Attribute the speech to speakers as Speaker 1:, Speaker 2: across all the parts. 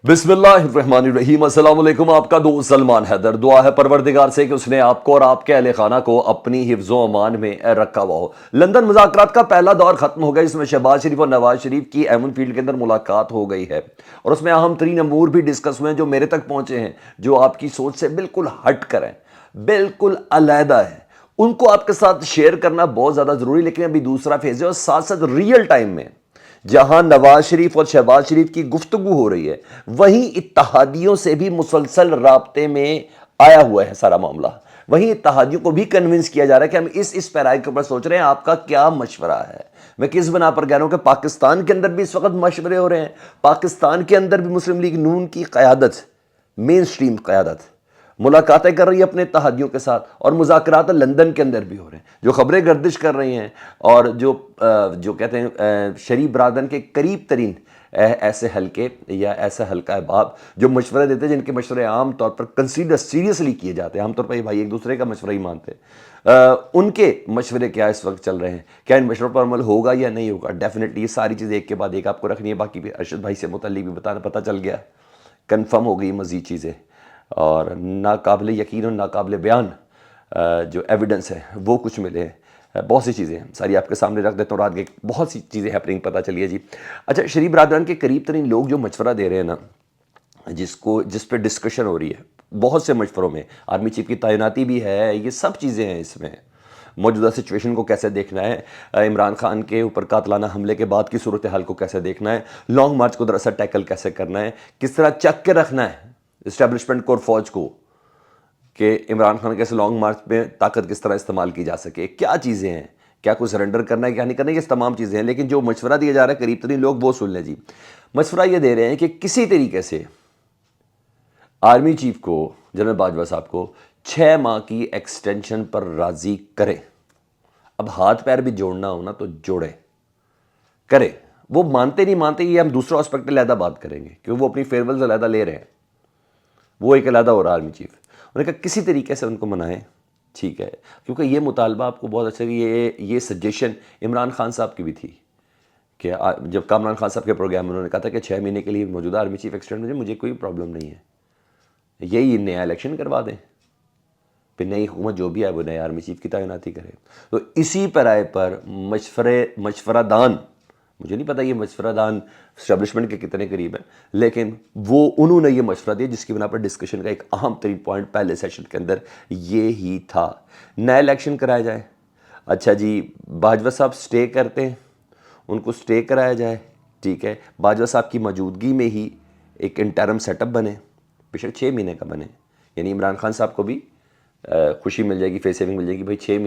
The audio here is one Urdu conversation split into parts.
Speaker 1: بسم اللہ الرحمن الرحیم۔ السلام علیکم، آپ کا دوست سلمان حیدر۔ دعا ہے پروردگار سے کہ اس نے آپ کو اور آپ کے اہل خانہ کو اپنی حفظ و امان میں رکھا ہوا ہو۔ لندن مذاکرات کا پہلا دور ختم ہو گیا، جس میں شہباز شریف اور نواز شریف کی ایون فیلڈ کے اندر ملاقات ہو گئی ہے، اور اس میں اہم ترین امور بھی ڈسکس ہوئے ہیں جو میرے تک پہنچے ہیں، جو آپ کی سوچ سے بالکل ہٹ کر ہیں، بالکل علیحدہ ہے۔ ان کو آپ کے ساتھ شیئر کرنا بہت زیادہ ضروری، لیکن ابھی دوسرا فیز ہے، اور ساتھ ساتھ ریئل ٹائم میں جہاں نواز شریف اور شہباز شریف کی گفتگو ہو رہی ہے، وہیں اتحادیوں سے بھی مسلسل رابطے میں آیا ہوا ہے سارا معاملہ۔ وہیں اتحادیوں کو بھی کنونس کیا جا رہا ہے کہ ہم اس پیرائی کے اوپر سوچ رہے ہیں، آپ کا کیا مشورہ ہے۔ میں کس بنا پر کہہ رہا ہوں کہ پاکستان کے اندر بھی اس وقت مشورے ہو رہے ہیں، پاکستان کے اندر بھی مسلم لیگ نون کی قیادت، مین سٹریم قیادت ملاقاتیں کر رہی ہے اپنے اتحادیوں کے ساتھ، اور مذاکرات لندن کے اندر بھی ہو رہے ہیں۔ جو خبریں گردش کر رہی ہیں، اور جو کہتے ہیں شریف برادران کے قریب ترین ایسے حلقے یا ایسا حلقہ احباب جو مشورے دیتے ہیں، جن کے مشورے عام طور پر کنسیڈر سیریسلی کیے جاتے ہیں، عام طور پر یہ بھائی ایک دوسرے کا مشورہ ہی مانتے ہیں، ان کے مشورے کیا اس وقت چل رہے ہیں، کیا ان مشوروں پر عمل ہوگا یا نہیں ہوگا۔ ڈیفینیٹلی یہ ساری چیزیں ایک کے بعد ایک آپ کو رکھنی ہے۔ باقی بھی ارشد بھائی سے متعلق بھی پتہ چل گیا، کنفرم ہو گئی مزید چیزیں، اور ناقابل یقین اور ناقابل بیان جو ایویڈنس ہے وہ کچھ ملے ہیں۔ بہت سی چیزیں ہیں، ساری آپ کے سامنے رکھ دیتا ہوں۔ رات کے بہت سی چیزیں ہیپننگ پتہ چلی ہے جی۔ اچھا، شریف برادران کے قریب ترین لوگ جو مشورہ دے رہے ہیں نا، جس پہ ڈسکشن ہو رہی ہے بہت سے مشوروں میں، آرمی چیف کی تعیناتی بھی ہے، یہ سب چیزیں ہیں اس میں۔ موجودہ سچویشن کو کیسے دیکھنا ہے، عمران خان کے اوپر قاتلانہ حملے کے بعد کی صورتحال کو کیسے دیکھنا ہے، لانگ مارچ کو دراصل ٹیکل کیسے کرنا ہے، کس طرح چک کے رکھنا ہے اسٹیبلشمنٹ کو اور فوج کو، کہ عمران خان کے اس لانگ مارچ میں طاقت کس طرح استعمال کی جا سکے، کیا چیزیں ہیں، کیا کوئی سرنڈر کرنا ہے کیا نہیں کرنا ہے، یہ تمام چیزیں ہیں۔ لیکن جو مشورہ دیا جا رہا ہے قریب ترین لوگ وہ سن لیں جی۔ مشورہ یہ دے رہے ہیں کہ کسی طریقے سے آرمی چیف کو، جنرل باجوہ صاحب کو 6 ماہ کی ایکسٹینشن پر راضی کرے۔ اب ہاتھ پیر بھی جوڑنا ہونا تو جوڑے، کرے۔ وہ مانتے نہیں مانتے، یہ ہم دوسرا اسپیکٹ علیحدہ بات کریں گے، کیونکہ وہ اپنی فیئرویلز علیحدہ لے رہے ہیں، وہ ایک علیحدہ ہو رہا آرمی چیف۔ انہوں نے کہا کسی طریقے سے ان کو منائیں، ٹھیک ہے، کیونکہ یہ مطالبہ آپ کو بہت اچھا، یہ سجیشن عمران خان صاحب کی بھی تھی، کہ جب کامران خان صاحب کے پروگرام میں انہوں نے کہا تھا کہ 6 مہینے کے لیے موجودہ آرمی چیف ایکسٹینڈ مجھے کوئی پرابلم نہیں ہے، یہی نیا الیکشن کروا دیں، پھر نئی حکومت جو بھی ہے وہ نئے آرمی چیف کی تعیناتی کرے۔ تو اسی پیرائے پر مشورہ دان، مجھے نہیں پتا یہ مشورہ دان اسٹیبلشمنٹ کے کتنے قریب ہیں، لیکن انہوں نے یہ مشورہ دیا، جس کی بنا پر ڈسکشن کا ایک اہم ترین پوائنٹ پہلے سیشن کے اندر یہ ہی تھا، نیا الیکشن کرایا جائے۔ اچھا جی، باجوہ صاحب سٹے کرتے ہیں، ان کو سٹے کرایا جائے، ٹھیک ہے، باجوہ صاحب کی موجودگی میں ہی ایک انٹرم سیٹ اپ بنے، بے شک 6 مہینے کا بنے، یعنی عمران خان صاحب کو بھی خوشی مل جائے گی، فیس سیونگ مل جائے گی، بھائی 6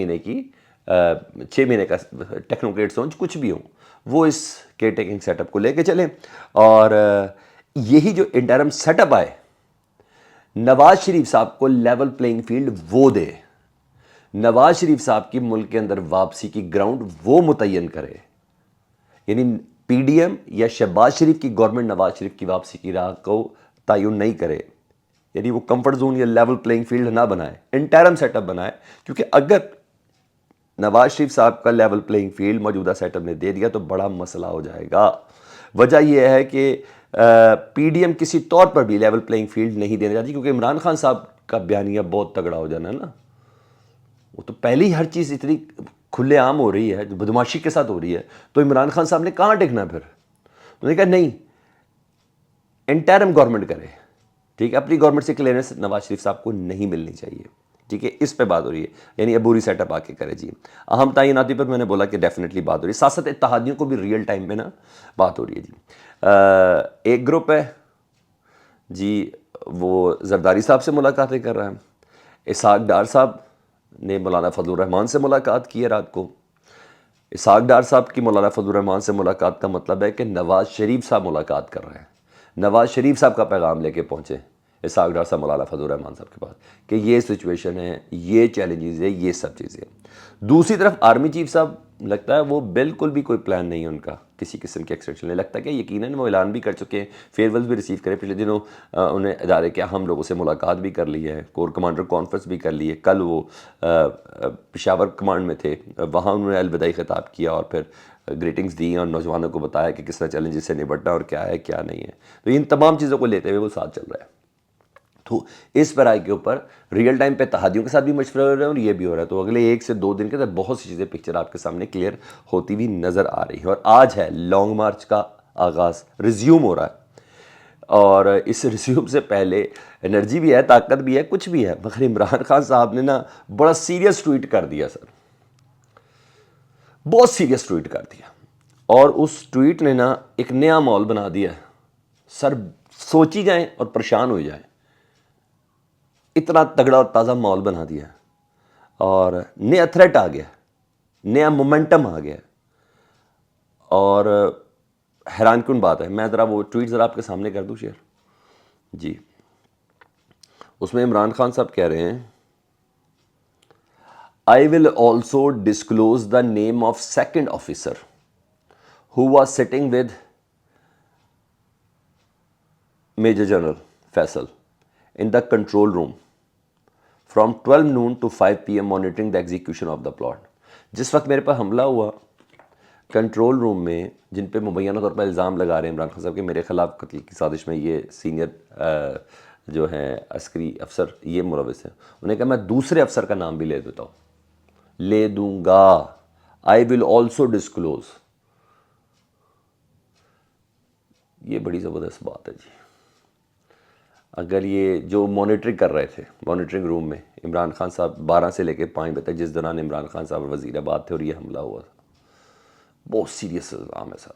Speaker 1: مہینے کا ٹیکنوکریٹس ہوں، کچھ بھی ہوں، وہ اس کیئر ٹیکنگ سیٹ اپ کو لے کے چلیں، اور یہی جو انٹرم سیٹ اپ آئے، نواز شریف صاحب کو لیول پلینگ فیلڈ وہ دے، نواز شریف صاحب کی ملک کے اندر واپسی کی گراؤنڈ وہ متعین کرے، یعنی پی ڈی ایم یا شہباز شریف کی گورنمنٹ نواز شریف کی واپسی کی راہ کو تعین نہیں کرے، یعنی وہ کمفرٹ زون یا لیول پلینگ فیلڈ نہ بنائے، انٹرم سیٹ اپ بنائے۔ کیونکہ اگر نواز شریف صاحب کا لیول پلینگ فیلڈ موجودہ سیٹ اپ نے دے دیا تو بڑا مسئلہ ہو جائے گا۔ وجہ یہ ہے کہ پی ڈی ایم کسی طور پر بھی لیول پلینگ فیلڈ نہیں دینا چاہتی، کیونکہ عمران خان صاحب کا بیانیہ بہت تگڑا ہو جانا ہے نا، وہ تو پہلی ہی ہر چیز اتنی کھلے عام ہو رہی ہے، جو بدماشی کے ساتھ ہو رہی ہے، تو عمران خان صاحب نے کہاں ٹکنا پھر؟ انہوں نے کہا نہیں، انٹرم گورنمنٹ کرے، ٹھیک ہے، اپنی گورنمنٹ سے کلیئرنس نواز شریف صاحب کو نہیں ملنی چاہیے، ٹھیک ہے، اس پہ بات ہو رہی ہے، یعنی عبوری سیٹ اپ آ کے کرے جی۔ اہم تعیناتی پر میں نے بولا کہ ڈیفینیٹلی بات ہو رہی ہے، ساتھ ساتھ اتحادیوں کو بھی ریئل ٹائم میں نا بات ہو رہی ہے جی۔ ایک گروپ ہے جی، وہ زرداری صاحب سے ملاقاتیں کر رہا ہے، اسحاق ڈار صاحب نے مولانا فضل الرحمان سے ملاقات کی ہے رات کو۔ اسحاق ڈار صاحب کی مولانا فضل الرحمان سے ملاقات کا مطلب ہے کہ نواز شریف صاحب ملاقات کر رہے ہیں، نواز شریف صاحب کا پیغام لے کے پہنچے اسحاق ڈار صاحب مولانا فضل الرحمان صاحب کے پاس، کہ یہ سچویشن ہے، یہ چیلنجز ہے، یہ سب چیزیں ہیں۔ دوسری طرف آرمی چیف صاحب لگتا ہے وہ بالکل بھی کوئی پلان نہیں ہے ان کا کہ کسی قسم کی ایکسٹینشن نہیں لگتا کہ یقیناً وہ اعلان بھی کر چکے ہیں, فیئر ویلز بھی ریسیو کرے. پچھلے دنوں انہیں ادارے کے اہم لوگوں سے ملاقات بھی کر لی ہے, کور کمانڈر کانفرنس بھی کر لی ہے. کل وہ پشاور کمانڈ میں تھے, وہاں انہوں نے الوداعی خطاب کیا اور پھر گریٹنگز دی اور نوجوانوں کو بتایا کہ کس طرح چیلنجز سے نپٹنا اور کیا ہے کیا نہیں ہے. تو ان تمام چیزوں کو لیتے ہوئے وہ ساتھ چل رہا ہے. تو اس برائے کے اوپر ریئل ٹائم پہ اتحادیوں کے ساتھ بھی مشورے ہو رہے ہیں اور یہ بھی ہو رہا ہے. تو اگلے 1 سے 2 دن کے اندر بہت سی چیزیں پکچر آپ کے سامنے کلیئر ہوتی ہوئی نظر آ رہی ہیں. اور آج ہے لانگ مارچ کا آغاز, ریزیوم ہو رہا ہے. اور اس ریزیوم سے پہلے انرجی بھی ہے, طاقت بھی ہے, کچھ بھی ہے, مگر عمران خان صاحب نے نا بڑا سیریس ٹویٹ کر دیا سر, بہت سیریس ٹویٹ کر دیا. اور اس ٹویٹ نے نا ایک نیا ماحول بنا دیا ہے سر. سوچی جائیں اور پریشان ہو جائیں, اتنا تگڑا اور تازہ ماحول بنا دیا ہے. اور نیا تھریٹ آ گیا, نیا مومنٹم آ گیا. اور حیران کن بات ہے, میں ذرا وہ ٹویٹ ذرا آپ کے سامنے کر دوں شیئر جی. اس میں عمران خان صاحب کہہ رہے ہیں, I will also disclose the name of second officer who was sitting with Major General Faisal in the control room from 12 noon to 5 PM monitoring the execution of the plot. جس وقت میرے پر حملہ ہوا کنٹرول روم میں, جن پہ مبینہ طور پر الزام لگا رہے ہیں عمران خان صاحب کہ میرے خلاف قتل کی سازش میں یہ سینئر جو ہیں عسکری افسر یہ ملوث ہیں, انہیں کہا میں دوسرے افسر کا نام بھی لے دیتا ہوں, لے دوں گا. آئی ول آلسو ڈسکلوز. یہ بڑی زبردست بات ہے جی. اگر یہ جو مانیٹرنگ کر رہے تھے مانیٹرنگ روم میں عمران خان صاحب 12 سے لے کے 5 بجے تک, جس دوران عمران خان صاحب وزیر آباد تھے اور یہ حملہ ہوا تھا, بہت سیریس الزام ہے سر.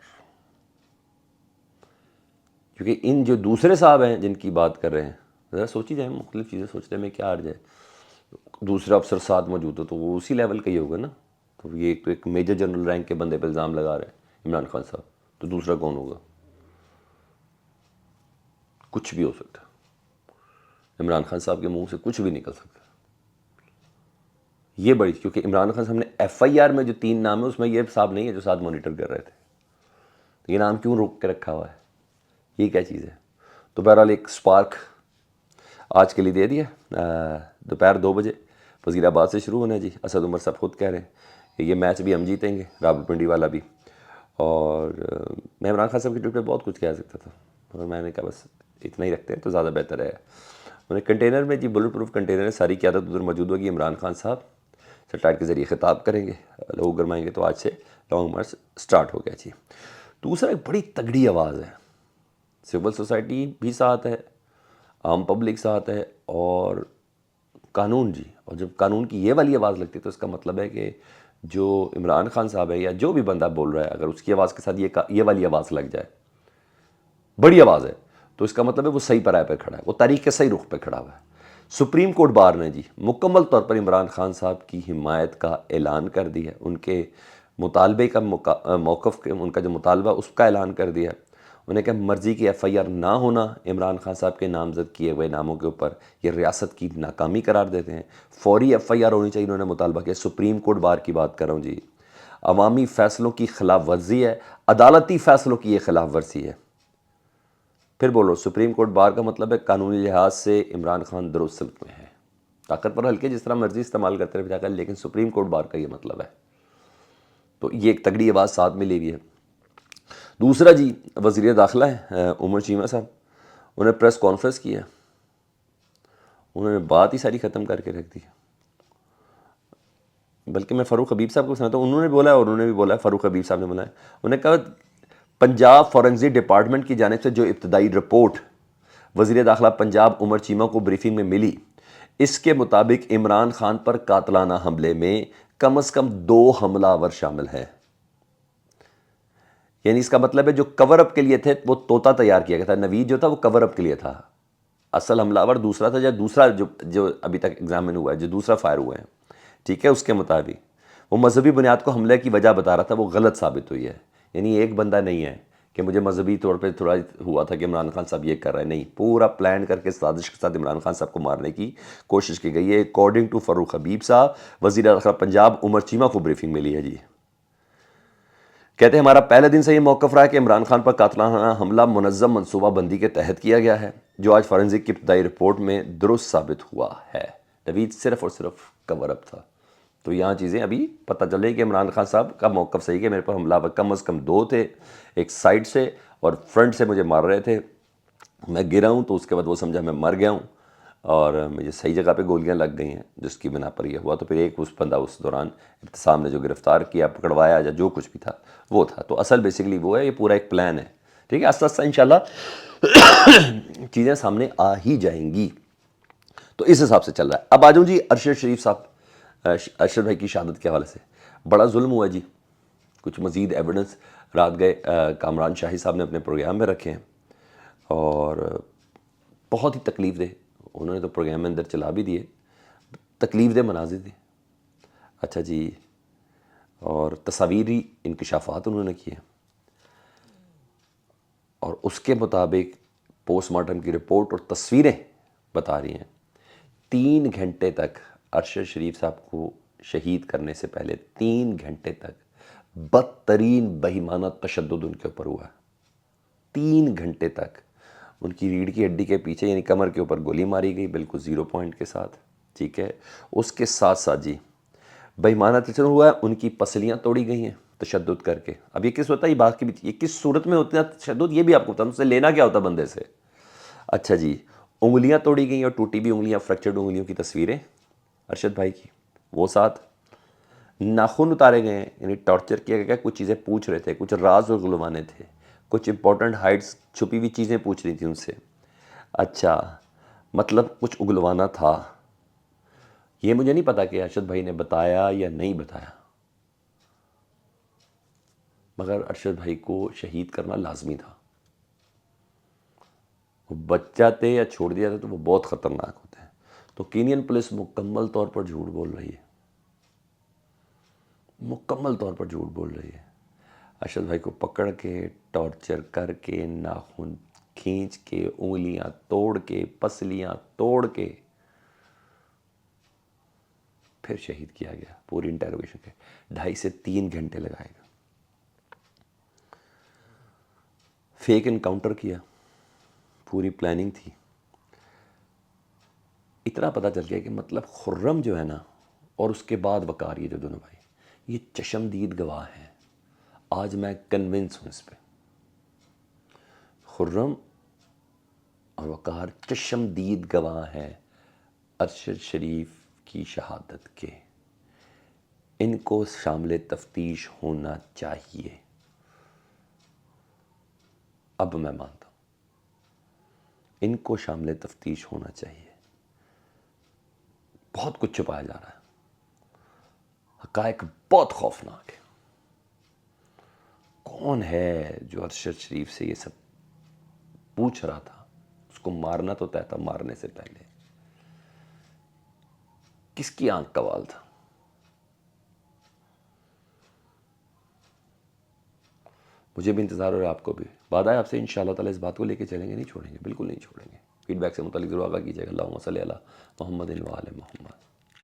Speaker 1: کیونکہ ان جو دوسرے صاحب ہیں جن کی بات کر رہے ہیں, ذرا سوچی جائیں, مختلف چیزیں سوچنے میں کیا عرض ہے. دوسرا افسر ساتھ موجود ہو تو وہ اسی لیول کا ہی ہوگا نا. تو یہ ایک میجر جنرل رینک کے بندے پہ الزام لگا رہے ہیں عمران خان صاحب, تو دوسرا کون ہوگا؟ کچھ بھی ہو سکتا ہے. عمران خان صاحب کے منہ سے کچھ بھی نکل سکتا ہے. یہ بڑی, کیونکہ عمران خان صاحب نے FIR میں جو 3 نام ہے اس میں یہ صاحب نہیں ہے جو ساتھ مانیٹر کر رہے تھے. یہ نام کیوں روک کے رکھا ہوا ہے, یہ کیا چیز ہے؟ تو بہرحال ایک سپارک آج کے لیے دے دیا. دوپہر 2 بجے وزیر آباد سے شروع ہونا ہے جی. اسد عمر صاحب خود کہہ رہے ہیں کہ یہ میچ بھی ہم جیتیں گے, راولپنڈی والا بھی. اور میں عمران خان صاحب کی ٹویٹ پہ بہت کچھ کہہ سکتا تھا, مگر میں نے کہا بس اتنا ہی رکھتے ہیں تو زیادہ بہتر ہے. انہیں کنٹینر میں جی بلٹ پروف کنٹینر ہے, ساری قیادت ادھر موجود ہوگی. عمران خان صاحب سیٹلائٹ کے ذریعے خطاب کریں گے, لوگ گرمائیں گے. تو آج سے لانگ مارچ سٹارٹ ہو گیا جی. دوسرا ایک بڑی تگڑی آواز ہے, سول سوسائٹی بھی ساتھ ہے, عام پبلک ساتھ ہے, اور قانون جی. اور جب قانون کی یہ والی آواز لگتی ہے تو اس کا مطلب ہے کہ جو عمران خان صاحب ہے یا جو بھی بندہ بول رہا ہے, اگر اس کی آواز کے ساتھ یہ والی آواز لگ جائے, بڑی آواز ہے, تو اس کا مطلب ہے وہ صحیح پرائے پہ کھڑا ہے, وہ تاریخ کے صحیح رخ پہ کھڑا ہوا ہے. سپریم کورٹ بار نے جی مکمل طور پر عمران خان صاحب کی حمایت کا اعلان کر دیا ہے. ان کے مطالبے کا موقف, ان کا جو مطالبہ اس کا اعلان کر دیا ہے. انہیں کہ مرضی کی FIR نہ ہونا عمران خان صاحب کے نامزد کیے ہوئے ناموں کے اوپر یہ ریاست کی ناکامی قرار دیتے ہیں. فوری FIR ہونی چاہیے, انہوں نے مطالبہ کیا. سپریم کورٹ بار کی بات کر رہا ہوں جی. عوامی فیصلوں کی خلاف ورزی ہے, عدالتی فیصلوں کی یہ خلاف ورزی ہے. پھر بولو, سپریم کورٹ بار کا مطلب ہے قانونی لحاظ سے عمران خان درست سمت میں ہے. طاقت پر ہلکے جس طرح مرضی استعمال کرتے رہے جا کر, لیکن سپریم کورٹ بار کا یہ مطلب ہے. تو یہ ایک تگڑی آواز ساتھ میں لی ہوئی ہے. دوسرا جی وزیر داخلہ ہے عمر چیمہ صاحب, انہوں نے پریس کانفرنس کیا, انہوں نے بات ہی ساری ختم کر کے رکھ دی. بلکہ میں فاروق حبیب صاحب کو سناتا ہوں, انہوں نے بولا ہے اور انہوں نے بھی بولا ہے, فاروق حبیب صاحب نے بولا ہے, انہوں نے کہا پنجاب فورنزک ڈپارٹمنٹ کی جانب سے جو ابتدائی رپورٹ وزیر داخلہ پنجاب عمر چیمہ کو بریفنگ میں ملی, اس کے مطابق عمران خان پر قاتلانہ حملے میں کم از کم 2 حملہ آور شامل ہیں. یعنی اس کا مطلب ہے جو کور اپ کے لیے تھے وہ طوطا تیار کیا گیا تھا, نوید جو تھا وہ کور اپ کے لیے تھا, اصل حملہ آور دوسرا تھا, یا دوسرا جو ابھی تک ایگزامن ہوا ہے, جو دوسرا فائر ہوا ہے, ٹھیک ہے. اس کے مطابق وہ مذہبی بنیاد کو حملے کی وجہ بتا رہا تھا, وہ غلط ثابت ہوئی ہے. یعنی ایک بندہ نہیں ہے کہ مجھے مذہبی طور پہ تھوڑا ہوا تھا کہ عمران خان صاحب یہ کر رہے ہیں, نہیں, پورا پلان کر کے سازش کے ساتھ عمران خان صاحب کو مارنے کی کوشش کی گئی ہے. اکارڈنگ ٹو فاروق حبیب صاحب, وزیر داخلہ پنجاب عمر چیمہ کو بریفنگ ملی ہے جی. کہتے ہیں ہمارا پہلے دن سے یہ موقف رہا ہے کہ عمران خان پر قاتلانہ حملہ منظم منصوبہ بندی کے تحت کیا گیا ہے، جو آج فورنزک کی ابتدائی رپورٹ میں درست ثابت ہوا ہے۔ نوید صرف اور صرف کور اپ تھا۔ تو یہاں چیزیں ابھی پتہ چل رہی کہ عمران خان صاحب کا موقف صحیح کہ میرے پر حملہ کم از کم 2 تھے، ایک سائڈ سے اور فرنٹ سے مجھے مار رہے تھے، میں گرا ہوں تو اس کے بعد وہ سمجھا میں مر گیا ہوں اور مجھے صحیح جگہ پہ گولیاں لگ گئی ہیں جس کی بنا پر یہ ہوا۔ تو پھر ایک اس بندہ اس دوران ابتسام نے جو گرفتار کیا، پکڑوایا یا جو کچھ بھی تھا وہ تھا۔ تو اصل بیسیکلی وہ ہے، یہ پورا ایک پلان ہے، ٹھیک ہے۔ آہستہ آہستہ انشاءاللہ چیزیں سامنے آ ہی جائیں گی، تو اس حساب سے چل رہا ہے۔ اب آ جاؤں جی ارشد شریف صاحب، ارشد بھائی کی شہادت کے حوالے سے بڑا ظلم ہوا جی۔ کچھ مزید ایویڈنس رات گئے کامران شاہی صاحب نے اپنے پروگرام میں رکھے ہیں اور بہت ہی تکلیف دہ، انہوں نے تو پروگرام میں اندر چلا بھی دیے، تکلیف دہ مناظر تھے۔ اچھا جی، اور تصاویری انکشافات انہوں نے کیے اور اس کے مطابق پوسٹ مارٹم کی رپورٹ اور تصویریں بتا رہی ہیں 3 گھنٹے تک ارشد شریف صاحب کو شہید کرنے سے پہلے 3 گھنٹے تک بدترین بہیمانہ تشدد ان کے اوپر ہوا ہے۔ 3 گھنٹے تک ان کی ریڑھ کی ہڈی کے پیچھے یعنی کمر کے اوپر گولی ماری گئی بالکل 0 پوائنٹ کے ساتھ، ٹھیک ہے۔ اس کے ساتھ ساتھ جی بہیمانہ تشدد ہوا ہے، ان کی پسلیاں توڑی گئی ہیں تشدد کر کے۔ اب یہ کس ہوتا ہے، یہ بات کے بیچ یہ کس صورت میں ہوتا ہے تشدد، یہ بھی آپ کو بتاؤں، اس سے لینا کیا ہوتا بندے سے۔ اچھا جی، انگلیاں توڑی گئیں اور ٹوٹی بھی انگلیاں، فریکچرڈ انگلیوں کی تصویریں ارشد بھائی کی، وہ ساتھ ناخن اتارے گئے ہیں، یعنی ٹارچر کیا گیا، کچھ چیزیں پوچھ رہے تھے، کچھ راز اور گلوانے تھے، کچھ امپورٹنٹ ہائٹس چھپی ہوئی چیزیں پوچھ رہی تھیں ان سے۔ اچھا، مطلب کچھ اگلوانا تھا۔ یہ مجھے نہیں پتا کہ ارشد بھائی نے بتایا یا نہیں بتایا، مگر ارشد بھائی کو شہید کرنا لازمی تھا۔ وہ بچ جاتے یا چھوڑ دیا جاتے تو وہ بہت خطرناک ہوتے ہیں۔ تو کینین پولیس مکمل طور پر جھوٹ بول رہی ہے، مکمل طور پر جھوٹ بول رہی ہے۔ ارشد بھائی کو پکڑ کے، ٹارچر کر کے، ناخن کھینچ کے، انگلیاں توڑ کے، پسلیاں توڑ کے پھر شہید کیا گیا پوری انٹیروگیشن کے 2.5 سے 3 گھنٹے لگائے گا۔ فیک انکاؤنٹر کیا، پوری پلاننگ تھی۔ اتنا پتہ چل گیا کہ مطلب خرم جو ہے نا، اور اس کے بعد وقار، یہ جو دونوں بھائی یہ چشمدید گواہ ہیں۔ آج میں کنونس ہوں اس پہ، خرم اور وقار چشمدید گواہ ہیں ارشد شریف کی شہادت کے۔ ان کو شامل تفتیش ہونا چاہیے۔ اب میں مانتا ہوں ان کو شامل تفتیش ہونا چاہیے۔ بہت کچھ چھپایا جا رہا ہے، حقائق بہت خوفناک ہے۔ کون ہے جو ارشد شریف سے یہ سب پوچھ رہا تھا؟ اس کو مارنا تو طے تھا، مارنے سے پہلے کس کی آنکھ کا وال تھا؟ مجھے بھی انتظار ہو رہا ہے، آپ کو بھی۔ وعدہ ہے آپ سے انشاءاللہ تعالیٰ اس بات کو لے کے چلیں گے، نہیں چھوڑیں گے، بالکل نہیں چھوڑیں گے۔ فیڈ بیک سے متعلق ضرور آگاہ کیجیے گا۔ اللہم صلی علی محمد و آل محمد۔